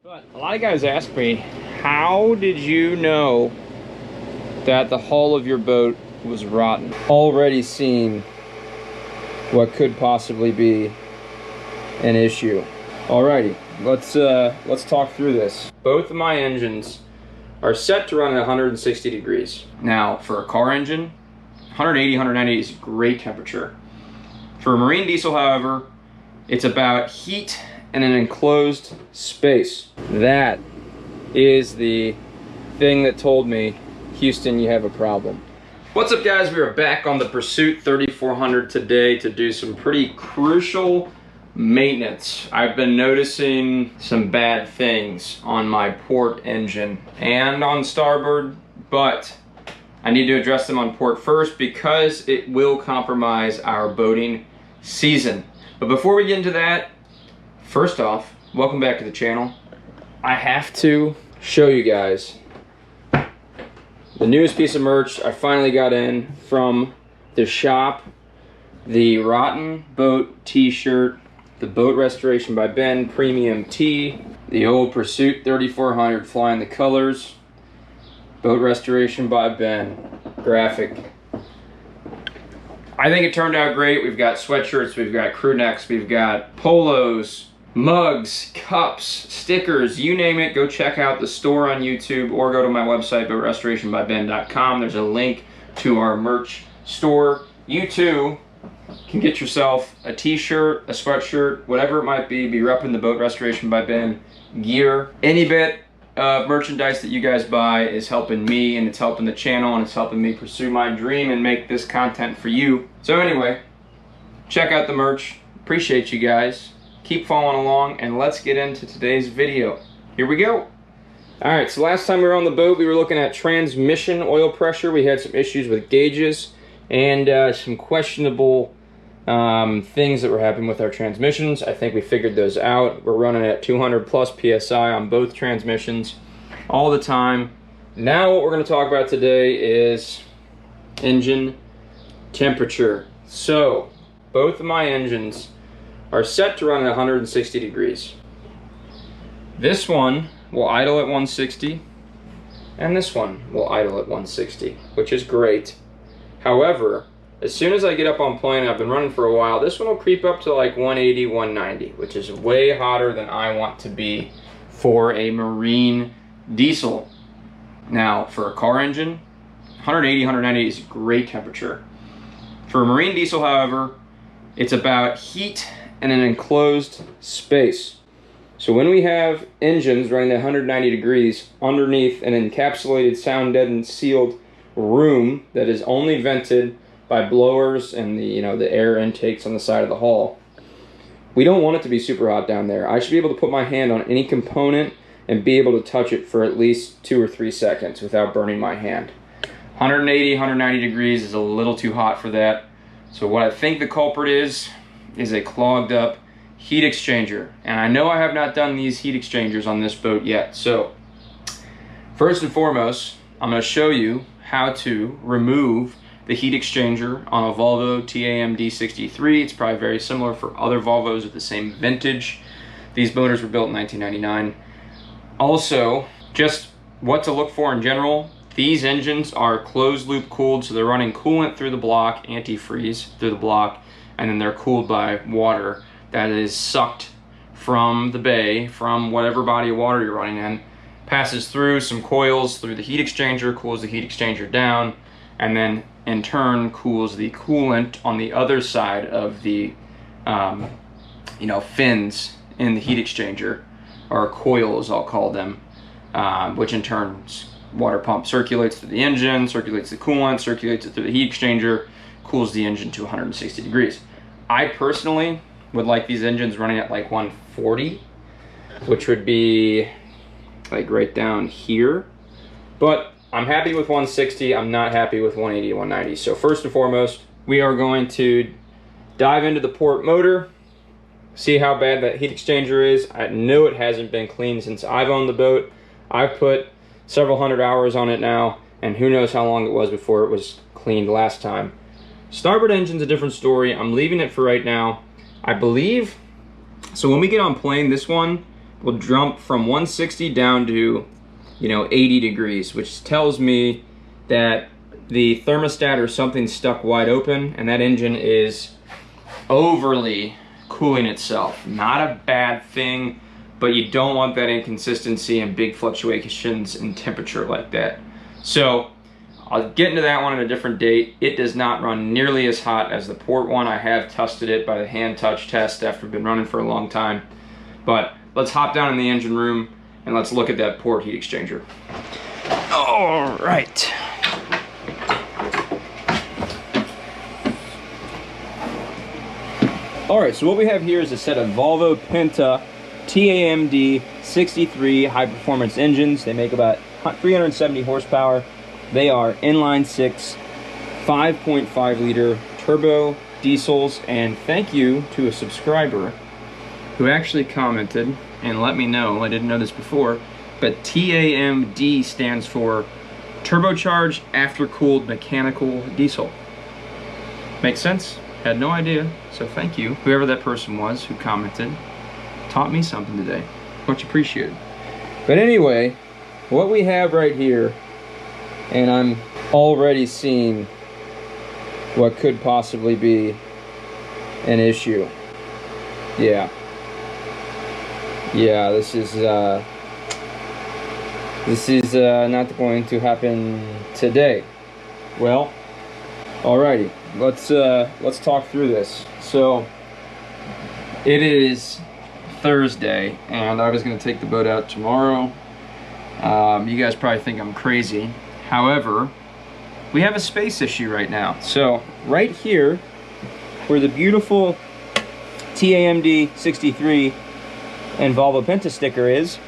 But a lot of guys ask me, how did you know that the hull of your boat was rotten? Already seeing what could possibly be an issue. Alrighty, let's talk through this. Both of my engines are set to run at 160 degrees. Now, for a car engine, 180, 190 is a great temperature. For a marine diesel, however, it's about heat in an enclosed space. That is the thing that told me, Houston, you have a problem. What's up, guys? We are back on the Pursuit 3400 today to do some pretty crucial maintenance. I've been noticing some bad things on my port engine and on starboard, but I need to address them on port first because it will compromise our boating season. But before we get into that, first off, welcome back to the channel. I have to show you guys the newest piece of merch I finally got in from the shop. The Rotten Boat t-shirt, the Boat Restoration by Ben Premium Tee, the old Pursuit 3400 flying the colors, Boat Restoration by Ben graphic. I think it turned out great. We've got sweatshirts, we've got crew necks, we've got polos, mugs, cups, stickers, you name it. Go check out the store on YouTube or go to my website, boatrestorationbyben.com. There's a link to our merch store. You too can get yourself a t-shirt, a sweatshirt, whatever it might be repping the Boat Restoration by Ben gear. Any bit of merchandise that you guys buy is helping me, and it's helping the channel, and it's helping me pursue my dream and make this content for you. So anyway, check out the merch. Appreciate you guys. Keep following along, and let's get into today's video. Here we go. All right, so last time we were on the boat, we were looking at transmission oil pressure. We had some issues with gauges and some questionable things that were happening with our transmissions. I think we figured those out. We're running at 200 plus PSI on both transmissions all the time. Now what we're going to talk about today is engine temperature. So both of my engines are set to run at 160 degrees. This one will idle at 160 and this one will idle at 160, which is great. However, as soon as I get up on plane, I've been running for a while, this one will creep up to like 180, 190, which is way hotter than I want to be for a marine diesel. Now, for a car engine, 180, 190 is a great temperature. For a marine diesel, however, it's about heat in an enclosed space. So when we have engines running at 190 degrees underneath an encapsulated, sound deadened, sealed room that is only vented by blowers and the air intakes on the side of the hull, we don't want it to be super hot down there. I should be able to put my hand on any component and be able to touch it for at least 2 or 3 seconds without burning my hand. 180, 190 degrees is a little too hot for that. So what I think the culprit is a clogged up heat exchanger. And I know I have not done these heat exchangers on this boat yet. So first and foremost, I'm going to show you how to remove the heat exchanger on a Volvo TAMD 63. It's probably very similar for other Volvos with the same vintage. These motors were built in 1999. Also, just what to look for in general. These engines are closed loop cooled, so they're running coolant through the block, antifreeze through the block, and then they're cooled by water that is sucked from the bay, from whatever body of water you're running in, passes through some coils through the heat exchanger, cools the heat exchanger down, and then in turn cools the coolant on the other side of the fins in the heat exchanger, or coils I'll call them, which in turn water pump circulates through the engine, circulates the coolant, circulates it through the heat exchanger, cools the engine to 160 degrees. I personally would like these engines running at like 140, which would be like right down here, but I'm happy with 160. I'm not happy with 180, 190. So first and foremost, we are going to dive into the port motor, see how bad that heat exchanger is. I know it hasn't been cleaned since I've owned the boat. I've put several hundred hours on it now, and who knows how long it was before it was cleaned last time. Starboard engine's a different story. I'm leaving it for right now. I believe, so when we get on plane, this one will jump from 160 down to, you know, 80 degrees, which tells me that the thermostat or something stuck wide open and that engine is overly cooling itself. Not a bad thing, but you don't want that inconsistency and big fluctuations in temperature like that. So I'll get into that one at a different date. It does not run nearly as hot as the port one. I have tested it by the hand touch test after been running for a long time. But let's hop down in the engine room and let's look at that port heat exchanger. All right. All right, so what we have here is a set of Volvo TAMD 63 high performance engines. They make about 370 horsepower. They are inline six, 5.5 liter turbo diesels. And thank you to a subscriber who actually commented and let me know, I didn't know this before, but TAMD stands for turbocharged after-cooled mechanical diesel. Makes sense? Had no idea, so thank you, whoever that person was who commented. Taught me something today. Much appreciated. But anyway, what we have right here, and I'm already seeing what could possibly be an issue. Yeah, this is not going to happen today. Well, alrighty, let's talk through this. So it is Thursday, and I was going to take the boat out tomorrow. You guys probably think I'm crazy. However, we have a space issue right now. So right here, where the beautiful TAMD 63 and Volvo Penta sticker is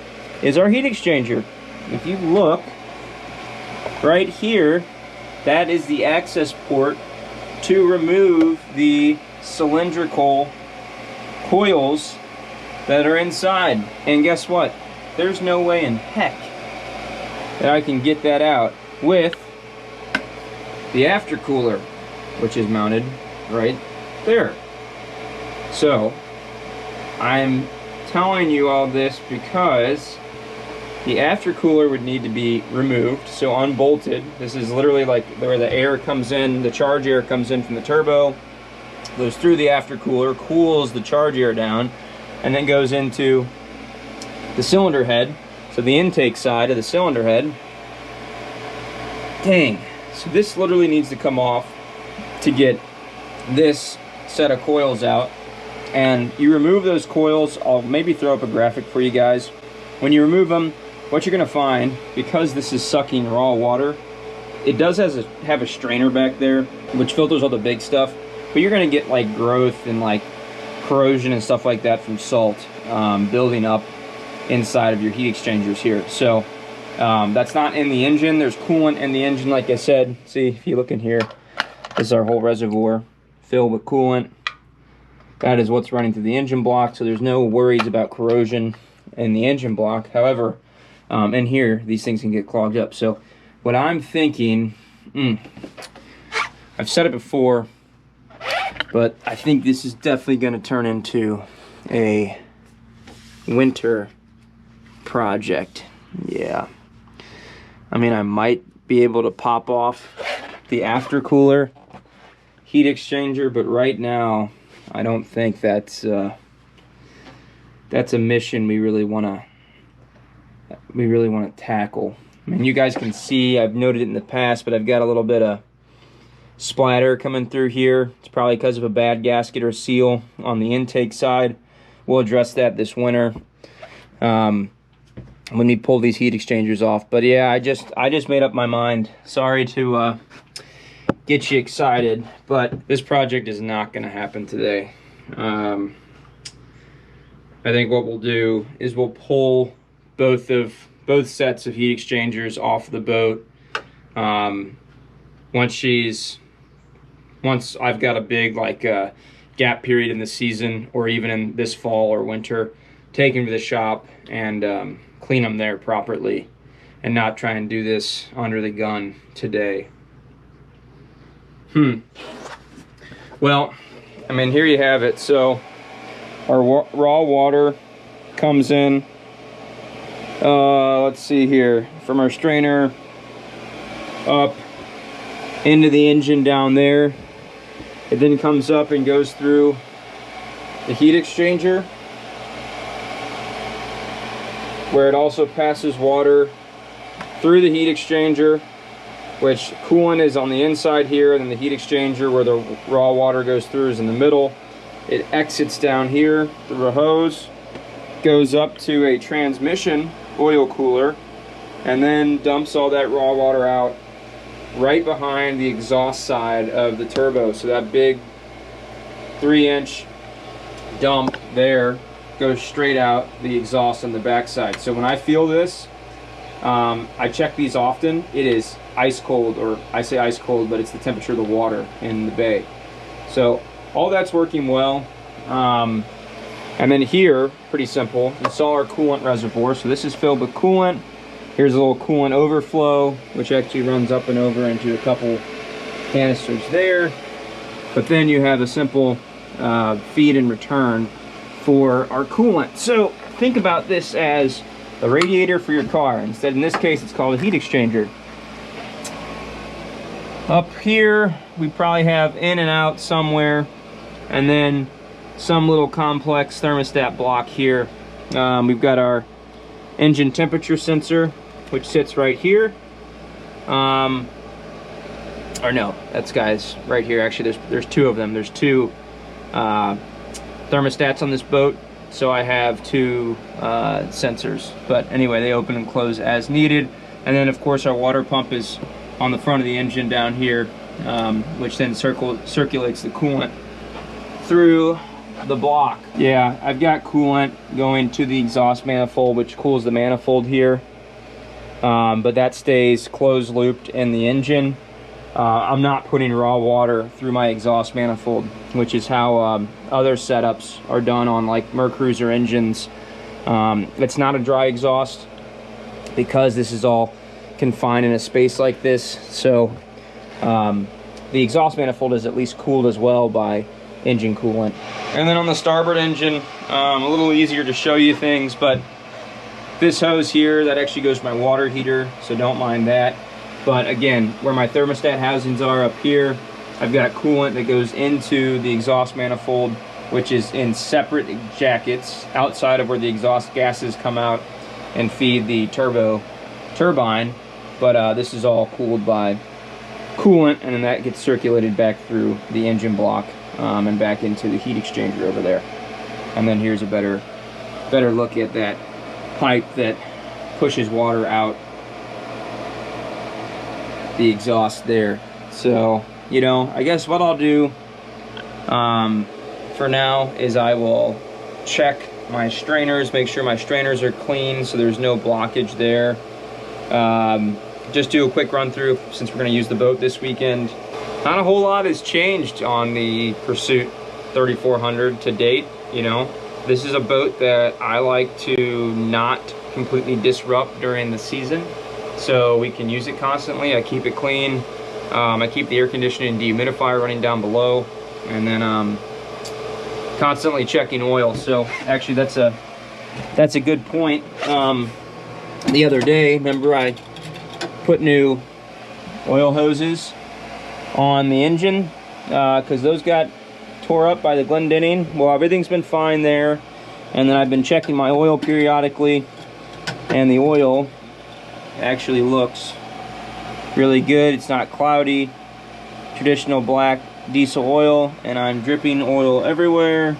our heat exchanger. If you look right here, that is the access port to remove the cylindrical coils that are inside. And guess what? There's no way in heck that I can get that out with the aftercooler, which is mounted right there. So I'm telling you all this because the aftercooler would need to be removed, so unbolted. This is literally like where the air comes in, the charge air comes in from the turbo, goes through the aftercooler, cools the charge air down, and then goes into the cylinder head, so the intake side of the cylinder head. Dang, so this literally needs to come off to get this set of coils out. And you remove those coils, I'll maybe throw up a graphic for you guys. When you remove them, what you're gonna find, because this is sucking raw water, it does have a strainer back there, which filters all the big stuff, but you're gonna get like growth and like corrosion and stuff like that from salt building up inside of your heat exchangers here. So that's not in the engine. There's coolant in the engine, like I said. See, if you look in here, this is our whole reservoir filled with coolant. That is what's running through the engine block, so there's no worries about corrosion in the engine block. However, in here, these things can get clogged up. So what I'm thinking, I've said it before, but I think this is definitely going to turn into a winter project. Yeah. I mean, I might be able to pop off the aftercooler heat exchanger, but right now, I don't think that's a mission we really want to tackle. I mean, you guys can see, I've noted it in the past, but I've got a little bit of splatter coming through here. It's probably because of a bad gasket or seal on the intake side. We'll address that this winter when we pull these heat exchangers off. But yeah, I just made up my mind. Sorry to get you excited, but this project is not going to happen today. I think what we'll do is we'll pull both sets of heat exchangers off the boat once I've got a big gap period in the season, or even in this fall or winter. Take them to the shop and clean them there properly, and not try and do this under the gun today. Well, I mean, here you have it. So our raw water comes in Let's see here, from our strainer up into the engine down there. It then comes up and goes through the heat exchanger, where it also passes water through the heat exchanger, which coolant is on the inside here, and then the heat exchanger where the raw water goes through is in the middle. It exits down here through a hose, goes up to a transmission oil cooler, and then dumps all that raw water out right behind the exhaust side of the turbo. So that big 3-inch dump there goes straight out the exhaust on the backside. So when I feel this, I check these often. It is ice cold, or I say ice cold, but it's the temperature of the water in the bay. So all that's working well. And then here, pretty simple, you saw our coolant reservoir. So this is filled with coolant. Here's a little coolant overflow, which actually runs up and over into a couple canisters there. But then you have a simple feed and return for our coolant. So think about this as a radiator for your car. Instead, in this case, it's called a heat exchanger. Up here, we probably have in and out somewhere, and then some little complex thermostat block here. We've got our engine temperature sensor, which sits right here. Or no, that's guys right here. Actually, there's two of them. There's two thermostats on this boat, so I have two sensors. But anyway, they open and close as needed. And then of course our water pump is on the front of the engine down here, which then circulates the coolant through the block. Yeah, I've got coolant going to the exhaust manifold, which cools the manifold here, but that stays closed looped in the engine. I'm not putting raw water through my exhaust manifold, which is how other setups are done on like Mercruiser engines. It's not a dry exhaust because this is all confined in a space like this. So the exhaust manifold is at least cooled as well by engine coolant. And then on the starboard engine, a little easier to show you things, but this hose here, that actually goes to my water heater, so don't mind that. But again, where my thermostat housings are up here, I've got coolant that goes into the exhaust manifold, which is in separate jackets outside of where the exhaust gases come out and feed the turbine. But this is all cooled by coolant, and then that gets circulated back through the engine block and back into the heat exchanger over there. And then here's a better look at that pipe that pushes water out the exhaust there. So, you know, I guess what I'll do for now is I will check my strainers, make sure my strainers are clean so there's no blockage there. Just do a quick run through since we're going to use the boat this weekend. Not a whole lot has changed on the Pursuit 3400 to date. You know, this is a boat that I like to not completely disrupt during the season, so we can use it constantly. I keep it clean. I keep the air conditioning and dehumidifier running down below, and then constantly checking oil. So actually that's a good point. The other day, remember I put new oil hoses on the engine because those got tore up by the Glendinning. Well, everything's been fine there, and then I've been checking my oil periodically, and the oil actually looks really good. It's not cloudy, traditional black diesel oil, and I'm dripping oil everywhere,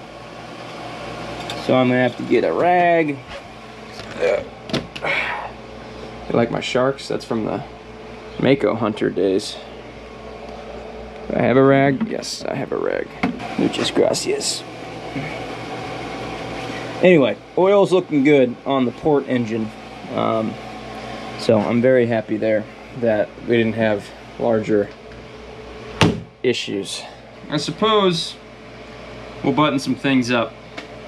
so I'm gonna have to get a rag. You like my sharks? That's from the Mako Hunter days. Do I have a rag? Yes, I have a rag. Muchas gracias. Anyway, oil's looking good on the port engine. So I'm very happy there that we didn't have larger issues. I suppose we'll button some things up,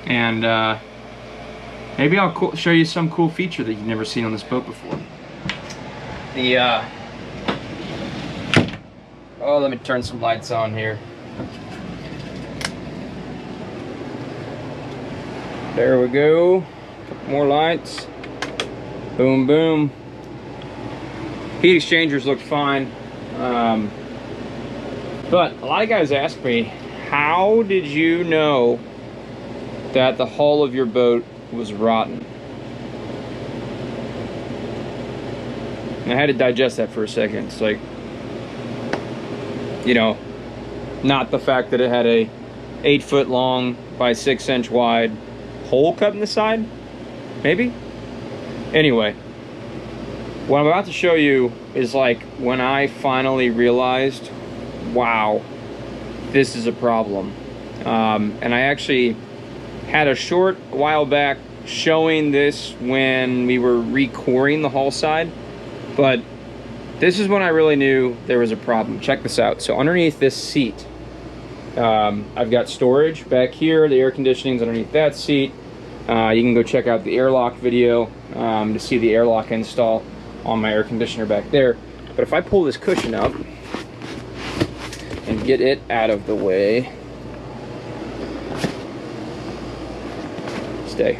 and maybe I'll show you some cool feature that you've never seen on this boat before. Oh, let me turn some lights on here. There we go. Couple more lights. Boom, boom. Heat exchangers looked fine. But a lot of guys ask me, how did you know that the hull of your boat was rotten? And I had to digest that for a second. It's like, you know, not the fact that it had a 8-foot long by 6-inch wide hole cut in the side, maybe? Anyway, what I'm about to show you is like when I finally realized, wow, this is a problem. And I actually had a short while back showing this when we were re-coring the hull side, but this is when I really knew there was a problem. Check this out. So underneath this seat, I've got storage back here. The air conditioning's underneath that seat. You can go check out the airlock video to see the airlock install on my air conditioner back there. But if I pull this cushion up and get it out of the way, stay.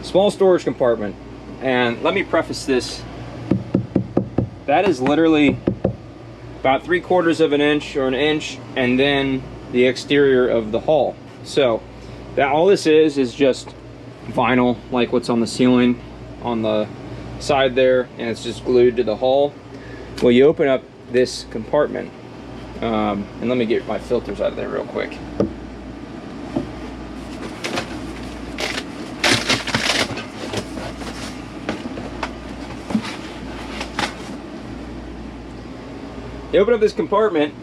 Small storage compartment. And let me preface this. That is literally about 3/4 of an inch or an inch, and then the exterior of the hull. So that all this is just vinyl, like what's on the ceiling on the side there, and it's just glued to the hull. Well, you open up this compartment, and let me get my filters out of there real quick. You open up this compartment,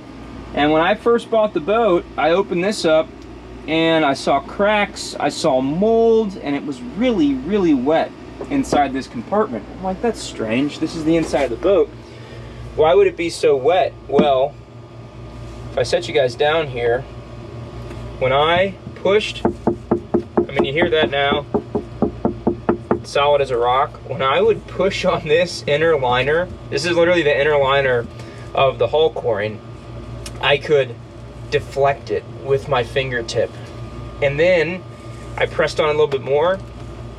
and when I first bought the boat, I opened this up and I saw cracks, I saw mold, and it was really, really wet inside this compartment. I'm like, that's strange. This is the inside of the boat. Why would it be so wet? Well, if I set you guys down here, when I pushed, I mean, you hear that now, solid as a rock. When I would push on this inner liner, this is literally the inner liner of the hull coring, I could deflect it with my fingertip. And then I pressed on a little bit more,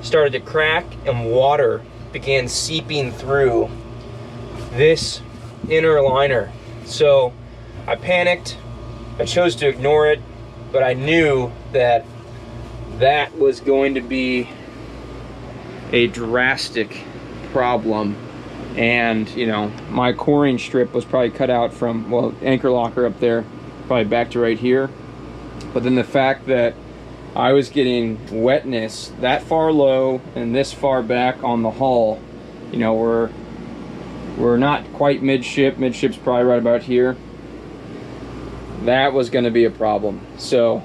started to crack, and water began seeping through this inner liner. So I panicked, I chose to ignore it, but I knew that that was going to be a drastic problem. And you know, my coring strip was probably cut out from, well, anchor locker up there, probably back to right here. But then the fact that I was getting wetness that far low and this far back on the hull, you know, we're not quite midship. Midship's probably right about here. That was going to be a problem. So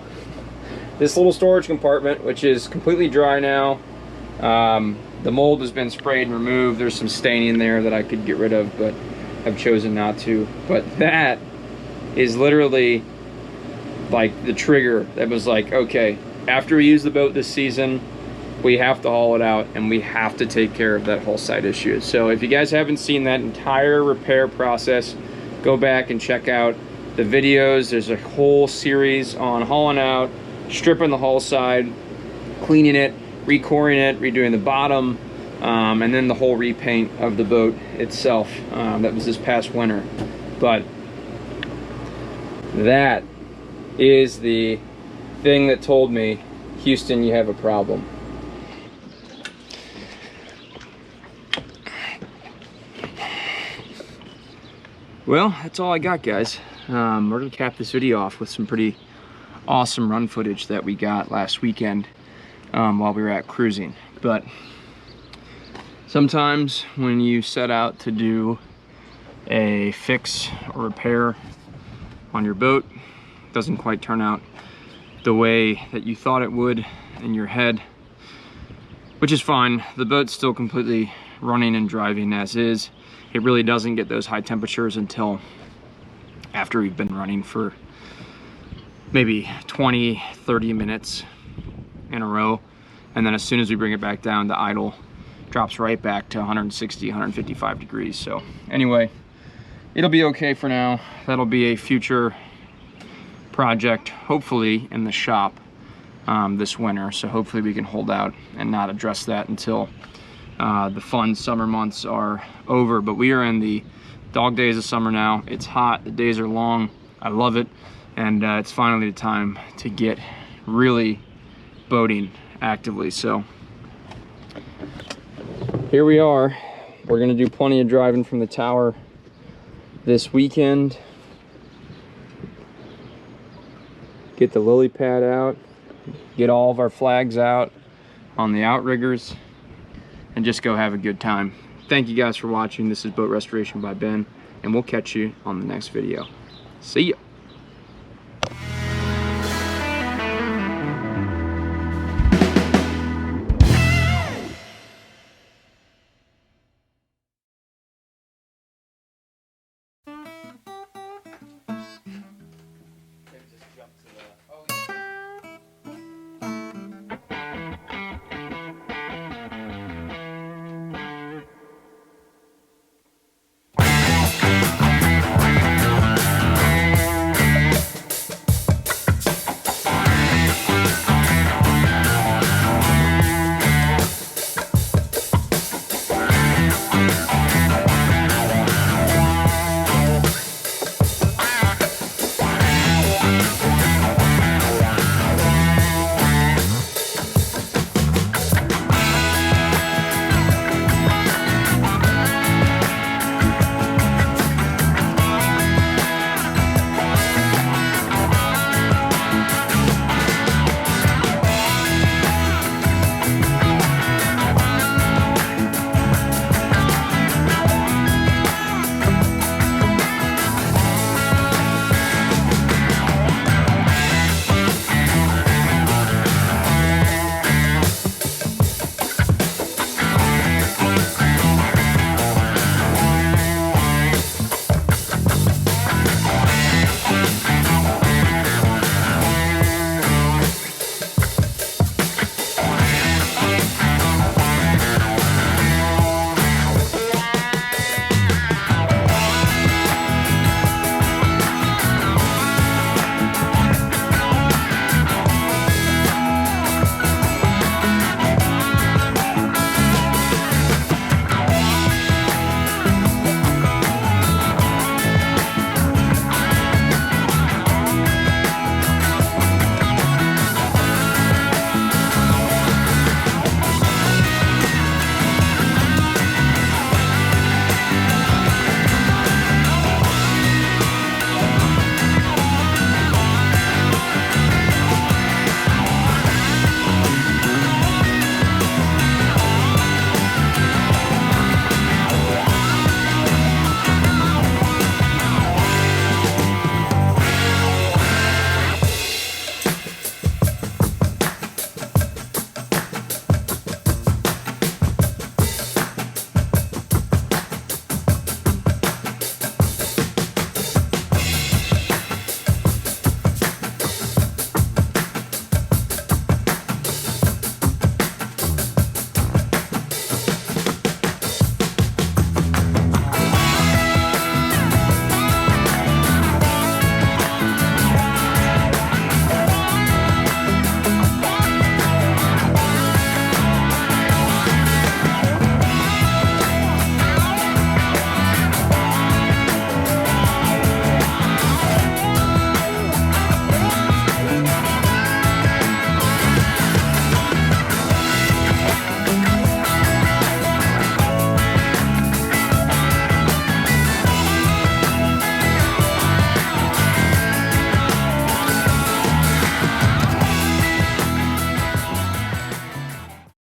this little storage compartment, which is completely dry now, the mold has been sprayed and removed. There's some staining there that I could get rid of, but I've chosen not to. But that is literally like the trigger that was like, okay, after we use the boat this season, we have to haul it out and we have to take care of that hull side issue. So if you guys haven't seen that entire repair process, go back and check out the videos. There's a whole series on hauling out, stripping the hull side, cleaning it, recoring it, redoing the bottom, and then the whole repaint of the boat itself. That was this past winter. But that is the thing that told me, Houston, you have a problem. Well, that's all I got, guys. We're gonna cap this video off with some pretty awesome run footage that we got last weekend while we were out cruising. But sometimes when you set out to do a fix or repair on your boat, it doesn't quite turn out the way that you thought it would in your head, which is fine. The boat's still completely running and driving as is. It really doesn't get those high temperatures until after we've been running for maybe 20-30 minutes in a row, and then as soon as we bring it back down to idle, drops right back to 160, 155 degrees. So anyway, it'll be okay for now. That'll be a future project, hopefully in the shop this winter. So hopefully we can hold out and not address that until the fun summer months are over, but we are in the dog days of summer now. It's hot, the days are long, I love it, and it's finally the time to get really boating actively. So here we are. We're gonna do plenty of driving from the tower this weekend. Get the lily pad out, get all of our flags out on the outriggers, and just go have a good time. Thank you guys for watching. This is Boat Restoration by Ben, and we'll catch you on the next video. See ya.